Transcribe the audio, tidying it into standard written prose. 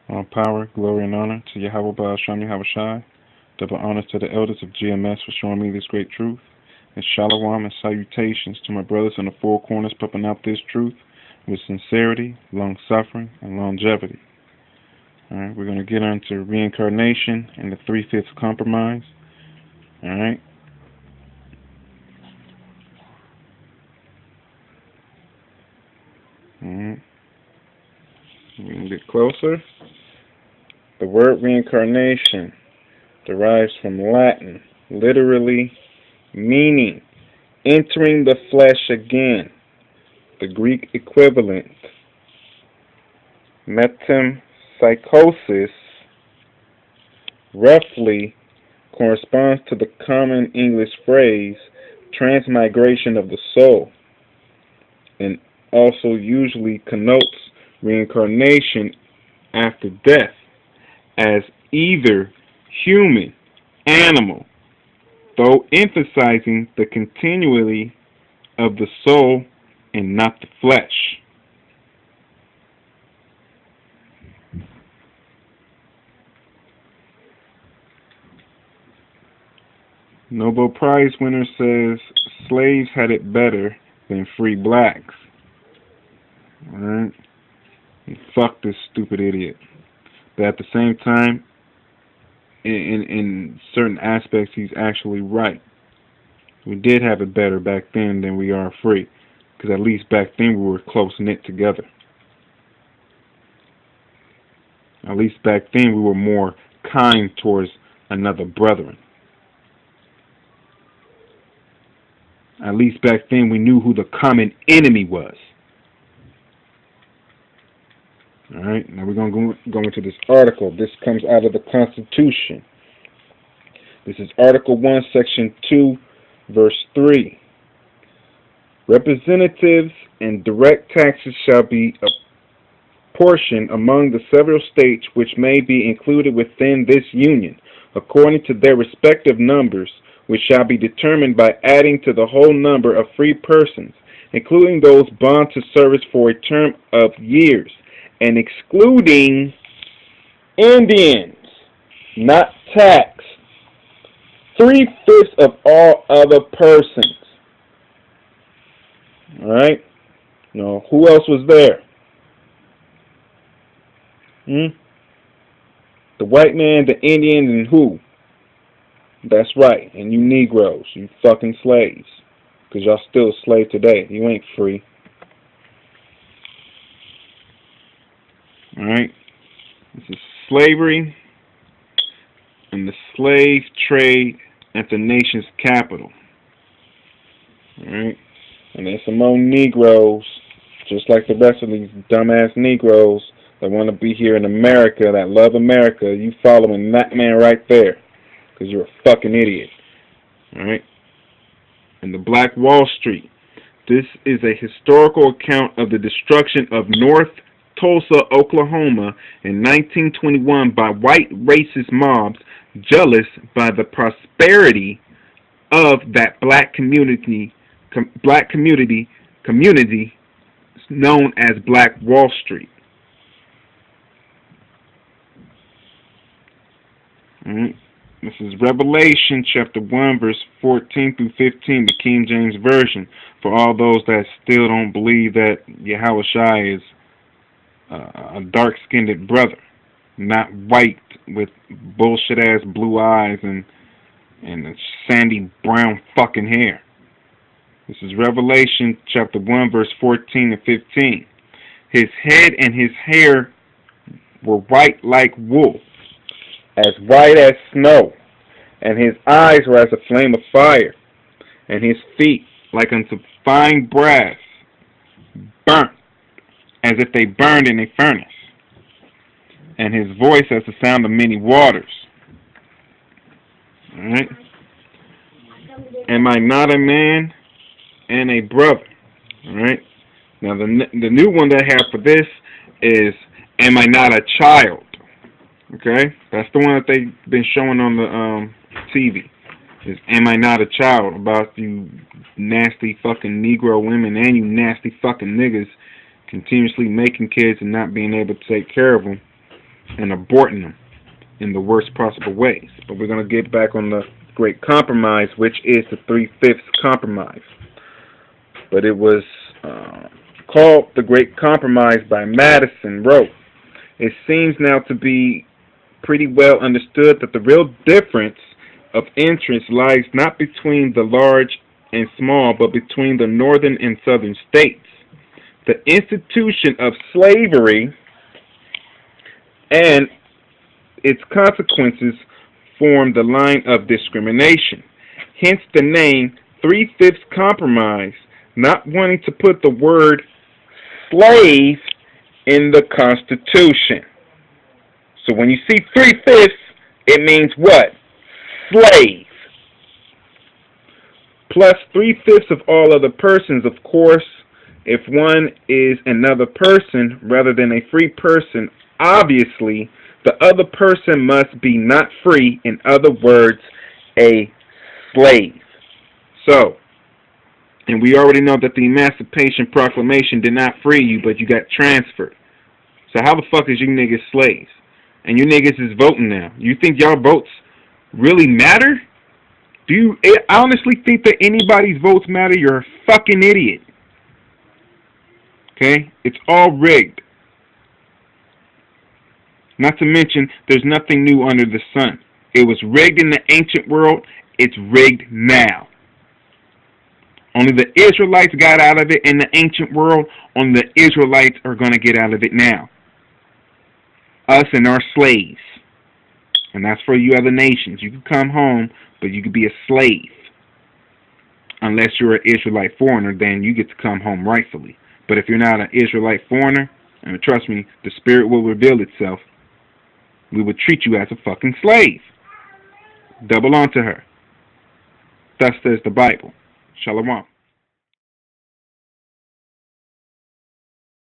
All power, glory, and honor to Yahweh Ba'asham Yahweh Shai. Double honors to the elders of GMS for showing me this great truth. And shalom and salutations to my brothers in the four corners pumping out this truth with sincerity, long-suffering, and longevity. Alright, we're going to get into reincarnation and the 3/5 compromise. Alright. Alright. We're going to get closer. The word reincarnation derives from Latin, literally meaning entering the flesh again. The Greek equivalent, metempsychosis, roughly corresponds to the common English phrase transmigration of the soul, and also usually connotes reincarnation after death as either human, animal, though emphasizing the continuity of the soul and not the flesh. Nobel Prize winner says slaves had it better than free blacks. Alright? Fuck this stupid idiot. But at the same time, in certain aspects, he's actually right. We did have it better back then than we are free. Because at least back then we were close-knit together. At least back then we were more kind towards another brethren. At least back then we knew who the common enemy was. Alright, now we're going to go into this article. This comes out of the Constitution. This is Article 1, Section 2, Verse 3. Representatives and direct taxes shall be apportioned among the several states which may be included within this union, according to their respective numbers, which shall be determined by adding to the whole number of free persons, including those bound to service for a term of years, and excluding Indians, not taxed, 3/5 of all other persons. Alright? Now, who else was there? The white man, the Indian, and who? That's right, and you Negroes, you fucking slaves. Because y'all still a slave today. You ain't free. Alright? This is slavery and the slave trade at the nation's capital. Alright? And there's some more Negroes, just like the rest of these dumbass Negroes that want to be here in America, that love America. You following that man right there, because you're a fucking idiot. Alright? And the Black Wall Street. This is a historical account of the destruction of North Tulsa, Oklahoma in 1921 by white racist mobs jealous by the prosperity of that black community known as Black Wall Street. Alright. This is Revelation chapter 1 verse 14 through 15, the King James Version, for all those that still don't believe that Yahweh Shai is a dark-skinned brother, not white with bullshit-ass blue eyes and sandy brown fucking hair. This is Revelation chapter 1 verse 14 and 15. His head and his hair were white like wool, as white as snow, and his eyes were as a flame of fire, and his feet like unto fine brass, burnt as if they burned in a furnace, and his voice as the sound of many waters. Alright? Am I not a man and a brother? Alright? Now the new one that I have for this is, am I not a child? Okay? That's the one that they've been showing on the TV. Is, am I not a child? About you nasty fucking Negro women and you nasty fucking niggas continuously making kids and not being able to take care of them. and aborting them in the worst possible ways. But we're going to get back on the Great Compromise, which is the 3/5 Compromise. But it was called the Great Compromise by Madison wrote, "It seems now to be pretty well understood that the real difference of interest lies not between the large and small, but between the northern and southern states. The institution of slavery and its consequences form the line of discrimination. Hence the name 3/5 Compromise, not wanting to put the word slave in the Constitution." So when you see 3/5, it means what? Slave. Plus 3/5 of all other persons, of course. If one is another person rather than a free person, obviously the other person must be not free, in other words, a slave. So, and we already know that the Emancipation Proclamation did not free you, but you got transferred. So how the fuck is you niggas slaves? And you niggas is voting now. You think y'all votes really matter? Do you honestly think that anybody's votes matter? You're a fucking idiot. Okay? It's all rigged. Not to mention, there's nothing new under the sun. It was rigged in the ancient world. It's rigged now. Only the Israelites got out of it in the ancient world. Only the Israelites are going to get out of it now. Us and our slaves. And that's for you other nations. You can come home, but you could be a slave. Unless you're an Israelite foreigner, then you get to come home rightfully. But if you're not an Israelite foreigner, and trust me, the spirit will reveal itself, we would treat you as a fucking slave. Double onto her. Thus says the Bible. Shalom.